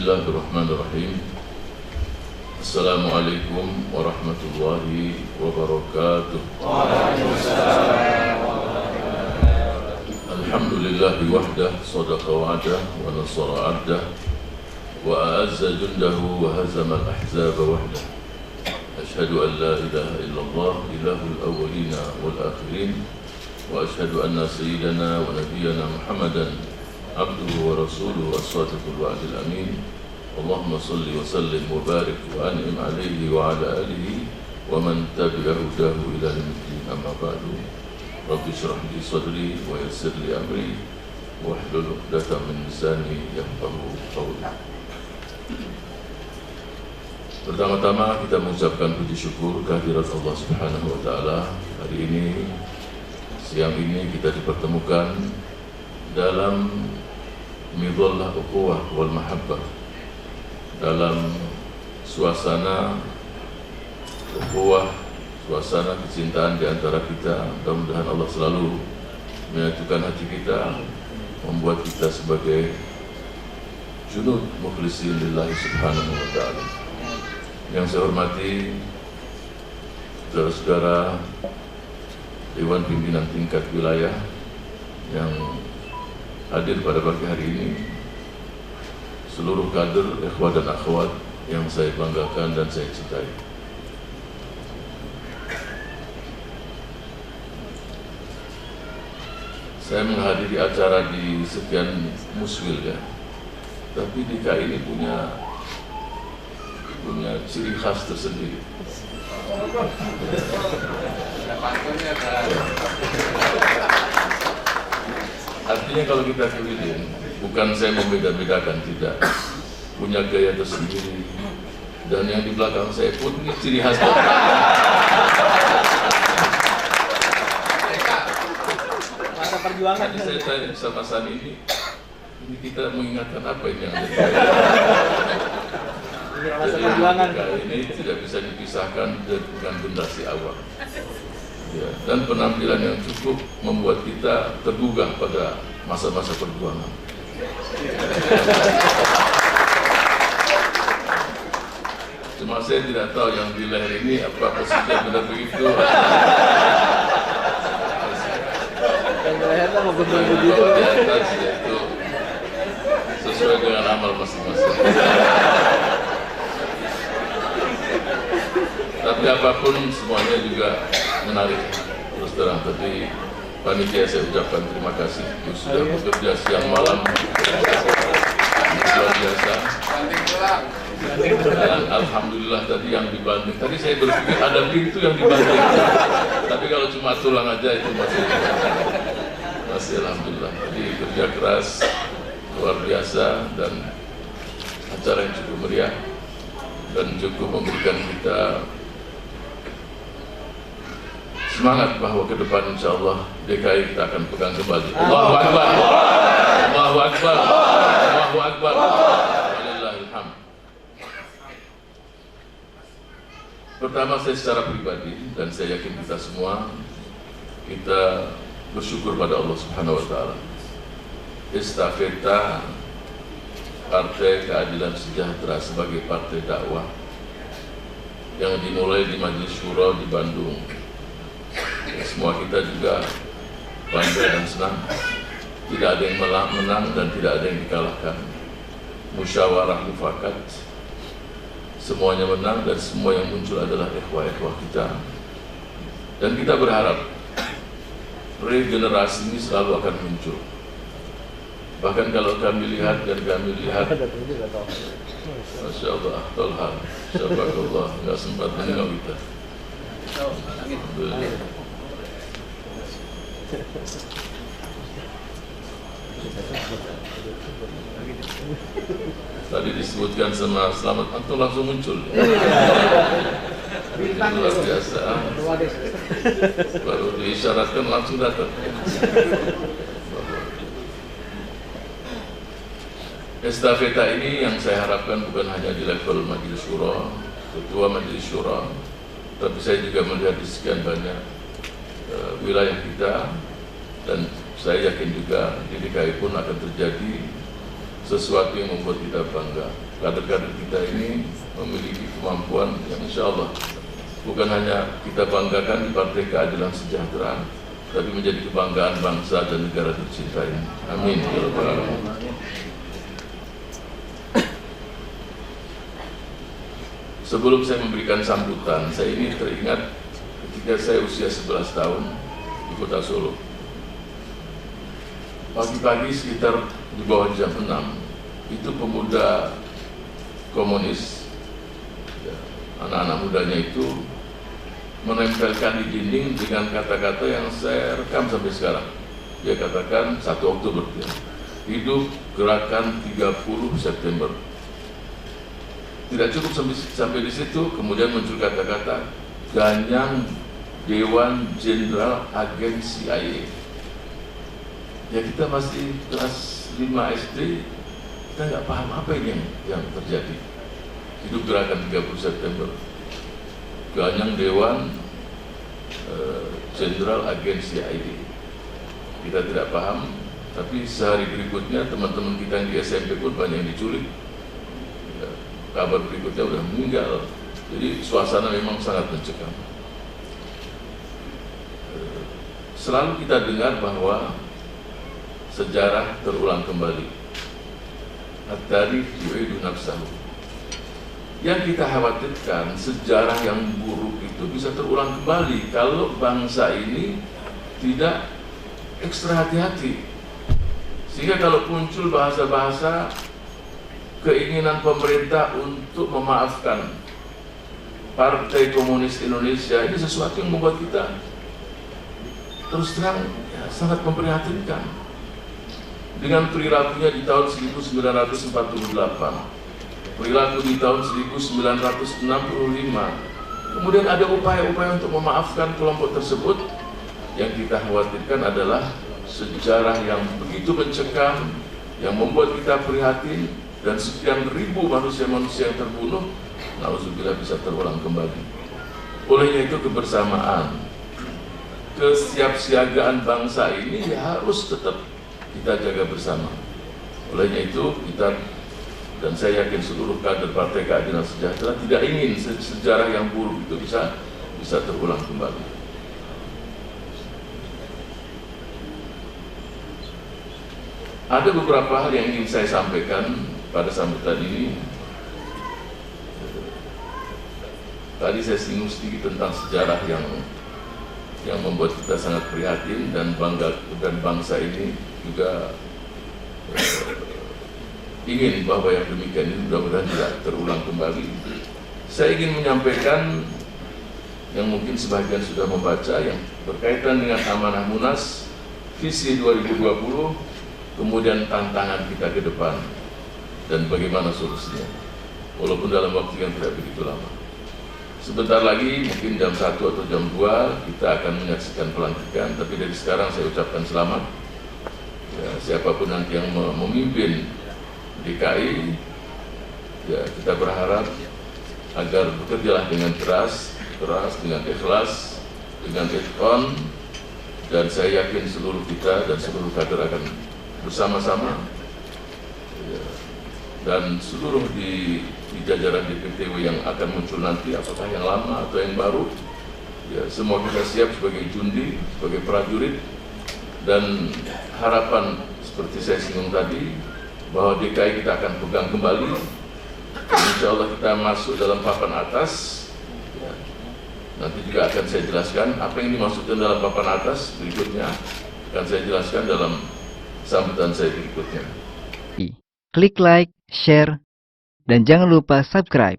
Bismillahirrahmanirrahim. Assalamualaikum warahmatullahi wabarakatuh. Alhamdulillahi wahdah, sadaqa wa'adah, wa nasara abdah, wa a'azza jundahu, wa hazama al-ahzaba wahdah. Ashhadu an la ilaha illallah, ilahul awwalina wal akhirin, wa ashhadu anna sayyidana wa nabiyyana Muhammadan abduhu wa rasuluhu as-sadiqul wa'dil amin. Allahumma salli wa sallim wa barik wa an'im alaihi wa ala alihi wa man tabi'a hudahu ila yaumiddin. Amma ba'du. Rabbi shrah li sadri wa yassir li amri wahlul 'uqdatam min lisani yafqahu qawli. Pertama-tama kita mengucapkan puji syukur kehadirat Allah Subhanahu wa taala. Hari ini, siang ini kita dipertemukan dalam midhallah ukhuwah wal mahabbah, dalam suasana ukhuwah, suasana kecintaan di antara kita. Mudah-mudahan Allah selalu menyatukan hati kita, membuat kita sebagai junud mukhlisin lillahi subhanahu wa ta'ala. Yang saya hormati saudara-saudara Dewan Pimpinan Tingkat Wilayah yang hadir pada pagi hari ini, seluruh kader, ikhwah dan akhwat yang saya banggakan dan saya cintai. Saya menghadiri acara di sekian muswil ya, tapi DKI ini punya ciri khas tersendiri. Artinya kalau kita keliling, bukan saya membeda-bedakan, tidak, punya gaya tersendiri. Dan yang di belakang saya pun ini ciri khas. Masa perjuangan. Tadi saya tanya sama Sani ini kita mengingatkan apa ini yang ada. Masa perjuangan. Ini tidak bisa dipisahkan dengan generasi awal. Ya, dan penampilan yang cukup membuat kita tergugah pada masa-masa perjuangan. Cuma saya tidak tahu yang di leher ini apa posisinya benar begitu. Yang di lehernya mau guntur begitu. Kalau di atas itu sesuai dengan amal masing-masing. Tapi apapun semuanya juga menarik. Terus terang tadi panitia saya ucapkan terima kasih sudah bekerja siang malam luar biasa. Dan alhamdulillah tadi yang dibanting. Tadi saya berpikir ada pintu yang dibanting. Tapi kalau cuma tulang aja itu masih alhamdulillah. Jadi kerja keras luar biasa dan acara yang cukup meriah dan cukup memberikan kita semangat bahwa ke depan insyaallah DKI kita akan pegang kembali. Allahu Akbar. Allahu Akbar. Allahu Akbar. Walillahil hamd. Pertama, saya secara pribadi dan saya yakin kita semua, kita bersyukur pada Allah Subhanahu wa taala. Estafeta Partai Keadilan Sejahtera sebagai partai dakwah yang dimulai di Majelis Syuro di Bandung. Semua kita juga bangga dan senang. Tidak ada yang menang dan tidak ada yang dikalahkan. Musyawarah mufakat, semuanya menang dan semua yang muncul adalah ikhwah-ikhwah kita. Dan kita berharap regenerasi ini selalu akan muncul. Bahkan kalau kami lihat, Masya Allah, Tolha, Syabakallah, nggak sempat menengok kita. Tadi disebutkan sama Selamat Antum langsung muncul. Luar biasa. Baru diisyaratkan langsung datang. Estafeta ini yang saya harapkan bukan hanya di level Majelis Syuro, Ketua Majelis Syuro, tapi saya juga melihat di sekian banyak wilayah kita, dan saya yakin juga di DKI pun akan terjadi sesuatu yang membuat kita bangga. kader-kader kita ini memiliki kemampuan yang insya Allah bukan hanya kita banggakan di Partai Keadilan Sejahtera, tapi menjadi kebanggaan bangsa dan negara tercinta ini. Amin. Ya Rabbal Alamin. Sebelum saya memberikan sambutan, saya ini teringat ketika saya usia 11 tahun di kota Solo. Pagi-pagi sekitar di bawah jam 6, itu pemuda komunis, ya, anak-anak mudanya itu menempelkan di dinding dengan kata-kata yang saya rekam sampai sekarang. Dia katakan 1 Oktober, ya, hidup gerakan 30 September. Tidak cukup sampai di situ, kemudian muncul kata-kata Ganyang Dewan Jenderal Agen CIA. Ya, kita masih kelas 5 SD, kita nggak paham apa ini yang terjadi. Hidup gerakan 30 September. Ganyang Dewan Jenderal Agen CIA. Kita tidak paham, tapi sehari berikutnya teman-teman kita yang di SMP pun banyak yang diculik. Ya, kabar berikutnya udah meninggal. Jadi suasana memang sangat mencekam. Selalu kita dengar bahwa sejarah terulang kembali. At-tarikh yu'idu nafsahu. Yang kita khawatirkan sejarah yang buruk itu bisa terulang kembali kalau bangsa ini tidak ekstra hati-hati. Sehingga kalau muncul bahasa-bahasa keinginan pemerintah untuk memaafkan Partai Komunis Indonesia, ini sesuatu yang membuat kita terus terang ya, sangat memprihatinkan. Dengan perilakunya di tahun 1948, perilaku di tahun 1965, kemudian ada upaya-upaya untuk memaafkan kelompok tersebut. Yang kita khawatirkan adalah sejarah yang begitu mencekam, yang membuat kita prihatin, dan sekian ribu manusia-manusia yang terbunuh, nauzubillah, bisa terulang kembali. Olehnya itu kebersamaan, kesiapsiagaan bangsa ini ya harus tetap kita jaga bersama. Olehnya itu kita, dan saya yakin seluruh kader Partai Keadilan Sejahtera tidak ingin sejarah yang buruk itu bisa terulang kembali. Ada beberapa hal yang ingin saya sampaikan pada sambutan ini. Tadi saya singgung sedikit tentang sejarah yang membuat kita sangat prihatin dan bangga, dan bangsa ini juga ingin bahwa yang demikian ini mudah-mudahan tidak terulang kembali. Saya ingin menyampaikan yang mungkin sebagian sudah membaca, yang berkaitan dengan amanah Munas, visi 2020, kemudian tantangan kita ke depan dan bagaimana solusinya, walaupun dalam waktu yang tidak begitu lama. Sebentar lagi, mungkin jam 1 atau jam 2 kita akan menyaksikan pelantikan, tapi dari sekarang saya ucapkan selamat. Ya, siapapun nanti yang memimpin DKI, ya kita berharap agar bekerjalah dengan keras, dengan ikhlas, dengan ikhwan, dan saya yakin seluruh kita dan seluruh kader akan bersama-sama, ya, dan seluruh di jajaran DPTW yang akan muncul nanti, apakah yang lama atau yang baru, ya semua kita siap sebagai jundi, sebagai prajurit, dan harapan seperti saya singgung tadi bahwa DKI kita akan pegang kembali. Insya Allah kita masuk dalam papan atas. Ya, nanti juga akan saya jelaskan apa yang dimaksudkan dalam papan atas berikutnya, akan saya jelaskan dalam sambutan saya berikutnya. Klik like, share, dan jangan lupa subscribe.